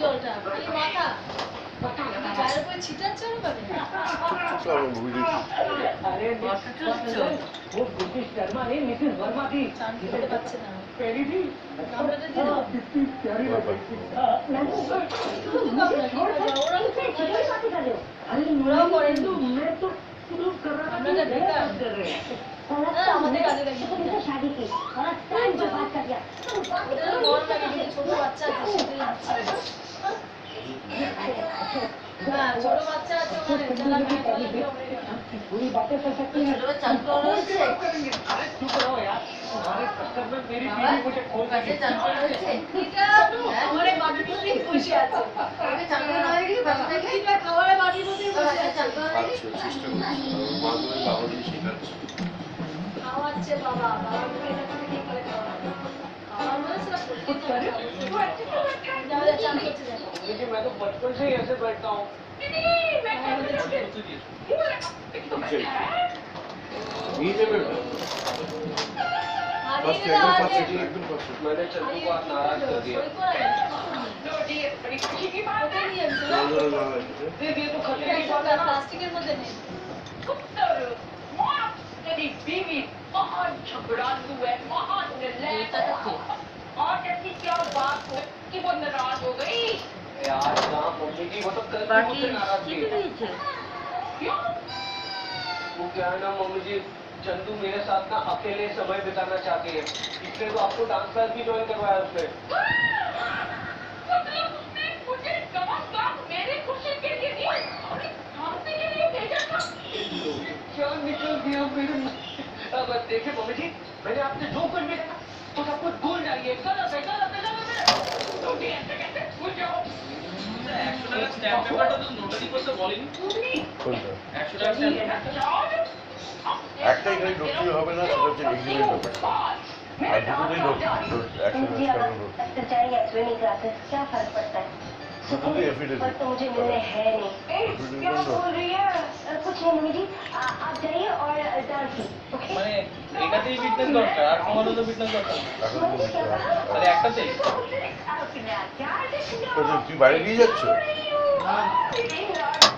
জলটা খালি মাথা গায়ের উপরে ছিটাচ্ছে না পারে চলো মুভি দেখি अरे वो ब्रिटिश शर्मा नहीं मिसेस वर्मा थी চান করতে পারছে না पहली थी গামলাটা দিয়ে দাও कितनी प्यारी लग रही थी ওরাও করে কিন্তু मैं तो शुरू कर रहा था গামলাটা দেখা कर रहे हैं আমাদের কাজে লাগে शादी की और टाइम पे बात कर दिया ওদের বড় লাগে কিন্তু ছোট বাচ্চা আছে সেটাই হ্যাঁ ছোট বাচ্চা আছে ওখানে যারা पूरी बातें कर सकती हैं अरे चुप रहो यार तुम्हारे चक्कर में मेरी बीवी मुझे खोल के এটা খাবারের বাটির মধ্যেই বসে আছে এটা খাবারের বাটির মধ্যেই বসে আছে আচ্ছা চেষ্টা করছি মা তুমি বাবা দিয়ে শেখাচ্ছি খাওয়াচ্ছে বাবা বাবাকে এটা করে কি করে খাওয়াবে আমার মনে সেটা প্রতিদিন যাবে চান করতে যাবে मुझे मैं तो बचपन से ही ऐसे बैठता हूँ নিয়ে যাবে না ফার্স্ট একদম ফার্স্ট একদম ফার্স্ট मैंने चंदू को आज नाराज कर दिया ये तो खतरे की बात है ना প্লাস্টিকের মধ্যে নেই तेरी बीवी बहुत झगड़ालू है बहुत निर्लज और ऐसी क्या बात हो कि वो नाराज हो गई यार ना मम्मी जी वो तो कल भी मुझसे नाराज थी क्यों वो क्या है ना मम्मी जी चंदू मेरे साथ ना अकेले समय बिताना चाहती है इसलिए तो आपको डांस क्लास भी ज्वाइन करवाया उसने मतलब उसने मुझे कम मेरी खुशी के लिए नहीं खांसी के लिए भेजा था क्या निकल गया मेरे अब देखिए मम्मी जी मैंने आपसे जो कुछ भी देखा तो सब कुछ भूल जाइए गलत है गलत है गलत है तो भी ऐसे कैसे भूल जाओ 100 টাকা স্ট্যাম্প পেপারটা তো নোটারি করতে বলেনি কোনটা 100 টাকা স্ট্যাম্প একটাই গাড়ি ঢুকতে হবে না সেটা হচ্ছে এগ্রিমেন্ট ব্যাপারটা আর দুটোতেই ঢুকতে जी अब तक जाएंगे स्विमिंग क्लासेस क्या फर्क पड़ता है দুটোতেই এফিडेविट पर तो मुझे मिलने है नहीं क्या बोल रही है कुछ नहीं मम्मी जी आप जाइए और डांस की ओके মানে এটাতেই ফিটনেস দরকার আর কোনো তো ফিটনেস দরকার এখন তো বুঝতে হবে তাহলে একটাতেই তুই বাইরে নিয়ে যাচ্ছ अपना